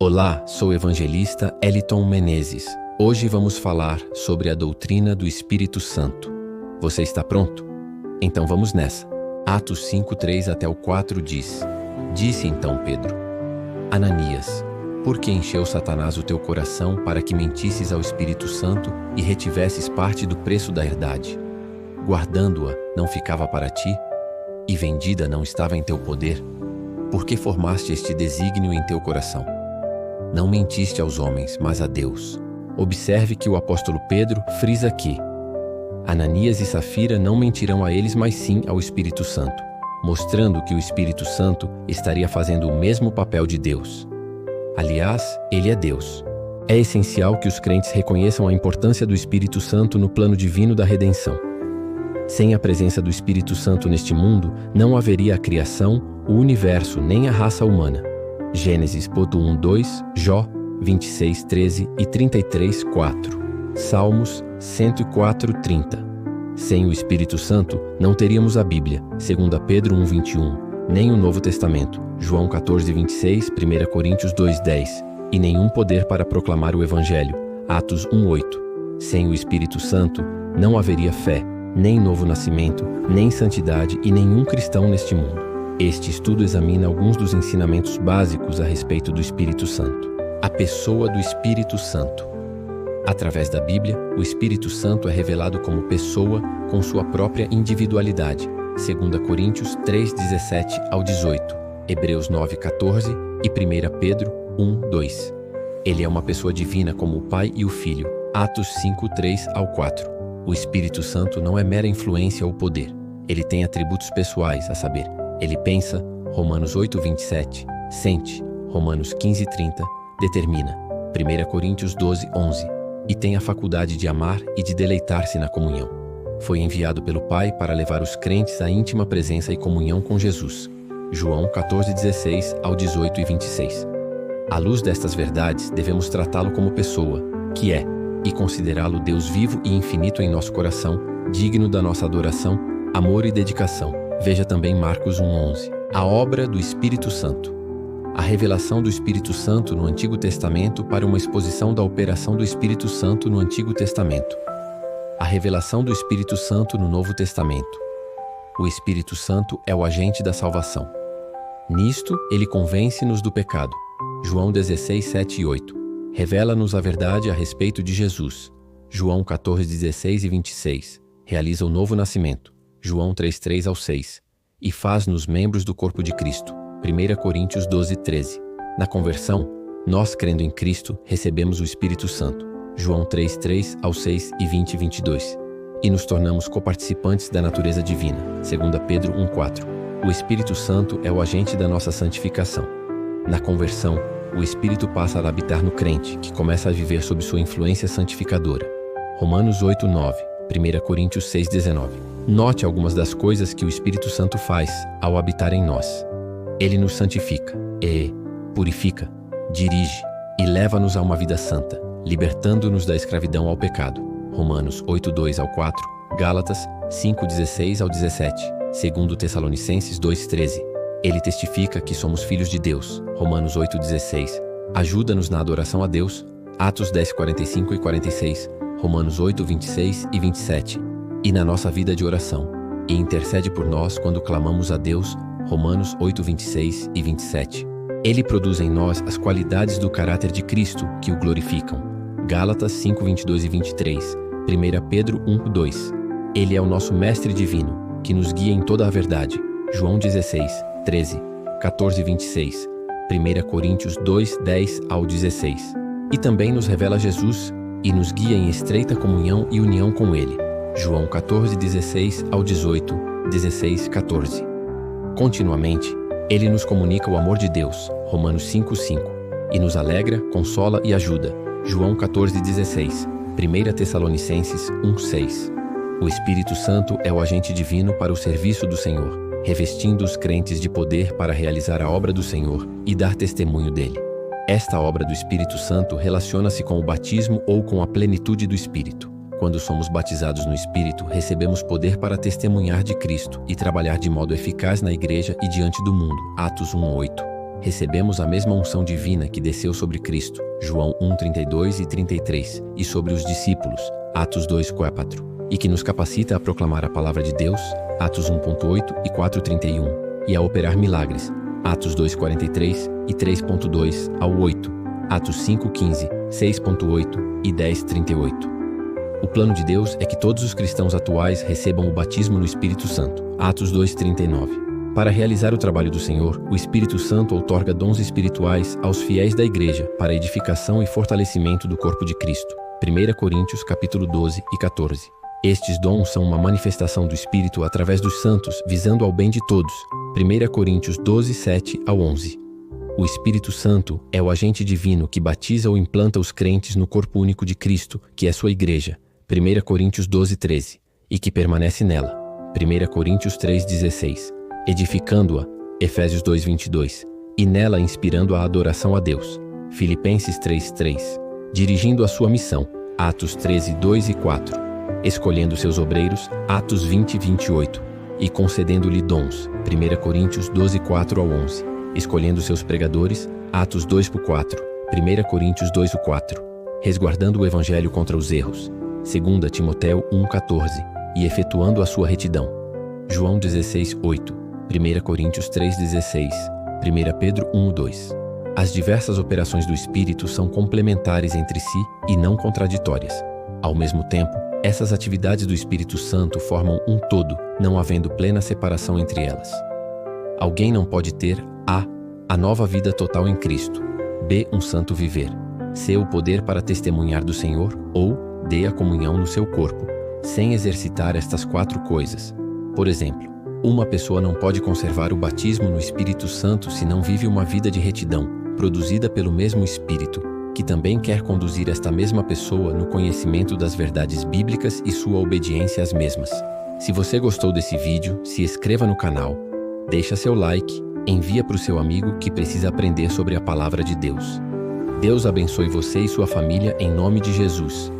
Olá, sou o evangelista Eliton Menezes. Hoje vamos falar sobre a doutrina do Espírito Santo. Você está pronto? Então vamos nessa. Atos 5:3 até o 4 diz: Disse então Pedro: Ananias, por que encheu Satanás o teu coração para que mentisses ao Espírito Santo e retivesses parte do preço da herdade? Guardando-a, não ficava para ti? E vendida não estava em teu poder? Por que formaste este desígnio em teu coração? Não mentiste aos homens, mas a Deus. Observe que o apóstolo Pedro frisa aqui: Ananias e Safira não mentirão a eles, mas sim ao Espírito Santo, mostrando que o Espírito Santo estaria fazendo o mesmo papel de Deus. Aliás, ele é Deus. É essencial que os crentes reconheçam a importância do Espírito Santo no plano divino da redenção. Sem a presença do Espírito Santo neste mundo, não haveria a criação, o universo, nem a raça humana. Gênesis 1:2, Jó 26:13 e 33:4. Salmos 104:30. Sem o Espírito Santo, não teríamos a Bíblia, 2 Pedro 1:21, nem o Novo Testamento, João 14:26, 1 Coríntios 2:10, e nenhum poder para proclamar o Evangelho, Atos 1:8. Sem o Espírito Santo, não haveria fé, nem novo nascimento, nem santidade e nenhum cristão neste mundo. Este estudo examina alguns dos ensinamentos básicos a respeito do Espírito Santo. A pessoa do Espírito Santo. Através da Bíblia, o Espírito Santo é revelado como pessoa com sua própria individualidade, 2 Coríntios 3:17 ao 18, Hebreus 9:14 e 1 Pedro 1:2. Ele é uma pessoa divina como o Pai e o Filho, Atos 5:3 ao 4. O Espírito Santo não é mera influência ou poder. Ele tem atributos pessoais, a saber, ele pensa, Romanos 8:27, sente, Romanos 15:30, determina, 1 Coríntios 12:11, e tem a faculdade de amar e de deleitar-se na comunhão. Foi enviado pelo Pai para levar os crentes à íntima presença e comunhão com Jesus. João 14:16 ao 18 e 26. À luz destas verdades, devemos tratá-lo como pessoa, que é, e considerá-lo Deus vivo e infinito em nosso coração, digno da nossa adoração, amor e dedicação. Veja também Marcos 1:11. A obra do Espírito Santo. A revelação do Espírito Santo no Antigo Testamento para uma exposição da operação do Espírito Santo no Antigo Testamento. A revelação do Espírito Santo no Novo Testamento. O Espírito Santo é o agente da salvação. Nisto, ele convence-nos do pecado. João 16:7 e 8. Revela-nos a verdade a respeito de Jesus. João 14:16 e 26. Realiza o novo nascimento. João 3:3 ao 6. E faz-nos membros do corpo de Cristo. 1 Coríntios 12:13. Na conversão, nós, crendo em Cristo, recebemos o Espírito Santo. João 3:3 ao 6 e 20 e 22. E nos tornamos coparticipantes da natureza divina. 2 Pedro 1:4. O Espírito Santo é o agente da nossa santificação. Na conversão, o Espírito passa a habitar no crente, que começa a viver sob sua influência santificadora. Romanos 8:9, 1 Coríntios 6:19. Note algumas das coisas que o Espírito Santo faz ao habitar em nós. Ele nos santifica, purifica, dirige e leva-nos a uma vida santa, libertando-nos da escravidão ao pecado. Romanos 8:2 ao 4, Gálatas 5:16 ao 17, 2 Tessalonicenses 2:13. Ele testifica que somos filhos de Deus, Romanos 8:16. Ajuda-nos na adoração a Deus, Atos 10:45 e 46, Romanos 8:26 e 27. E na nossa vida de oração, e intercede por nós quando clamamos a Deus, Romanos 8:26 e 27. Ele produz em nós as qualidades do caráter de Cristo que o glorificam, Gálatas 5:22 e 23, 1 Pedro 1:2. Ele é o nosso mestre divino, que nos guia em toda a verdade, João 16:13, 14:26, 1 Coríntios 2:10 ao 16. E também nos revela Jesus e nos guia em estreita comunhão e união com Ele. João 14:16 ao 18, 16:14. Continuamente, Ele nos comunica o amor de Deus, Romanos 5:5, e nos alegra, consola e ajuda, João 14:16, 1 Tessalonicenses 1:6. O Espírito Santo é o agente divino para o serviço do Senhor, revestindo os crentes de poder para realizar a obra do Senhor e dar testemunho dele. Esta obra do Espírito Santo relaciona-se com o batismo ou com a plenitude do Espírito. Quando somos batizados no Espírito, recebemos poder para testemunhar de Cristo e trabalhar de modo eficaz na igreja e diante do mundo. Atos 1:8. recebemos a mesma unção divina que desceu sobre Cristo, João 1:32 e 33, e sobre os discípulos, Atos 2:4, e que nos capacita a proclamar a palavra de Deus, Atos 1:8 e 4:31, e a operar milagres, Atos 2:43 e 3:2 ao 8, Atos 5:15, 6:8 e 10:38. O plano de Deus é que todos os cristãos atuais recebam o batismo no Espírito Santo, Atos 2:39. Para realizar o trabalho do Senhor, o Espírito Santo outorga dons espirituais aos fiéis da Igreja para edificação e fortalecimento do corpo de Cristo. 1 Coríntios capítulo 12 e 14. Estes dons são uma manifestação do Espírito através dos santos, visando ao bem de todos. 1 Coríntios 12, 7 ao 11. O Espírito Santo é o agente divino que batiza ou implanta os crentes no corpo único de Cristo, que é sua Igreja. 1 Coríntios 12, 13. E que permanece nela. 1 Coríntios 3, 16. Edificando-a, Efésios 2:22, e nela inspirando a adoração a Deus, Filipenses 3:3, dirigindo a sua missão, Atos 13:2 e 4, escolhendo seus obreiros, Atos 20:28, e concedendo-lhe dons, 1 Coríntios 12:4 ao 11, escolhendo seus pregadores, Atos 2:4, 1 Coríntios 2:4, resguardando o evangelho contra os erros, 2 Timóteo 1:14, e efetuando a sua retidão, João 16:8, 1 Coríntios 3:16, 1 Pedro 1:2. As diversas operações do Espírito são complementares entre si e não contraditórias. Ao mesmo tempo, essas atividades do Espírito Santo formam um todo, não havendo plena separação entre elas. Alguém não pode ter a nova vida total em Cristo, b. um santo viver, c. o poder para testemunhar do Senhor, ou d. a comunhão no seu corpo, sem exercitar estas 4 coisas. Por exemplo, uma pessoa não pode conservar o batismo no Espírito Santo se não vive uma vida de retidão, produzida pelo mesmo Espírito, que também quer conduzir esta mesma pessoa no conhecimento das verdades bíblicas e sua obediência às mesmas. Se você gostou desse vídeo, se inscreva no canal, deixa seu like, envia para o seu amigo que precisa aprender sobre a palavra de Deus. Deus abençoe você e sua família em nome de Jesus.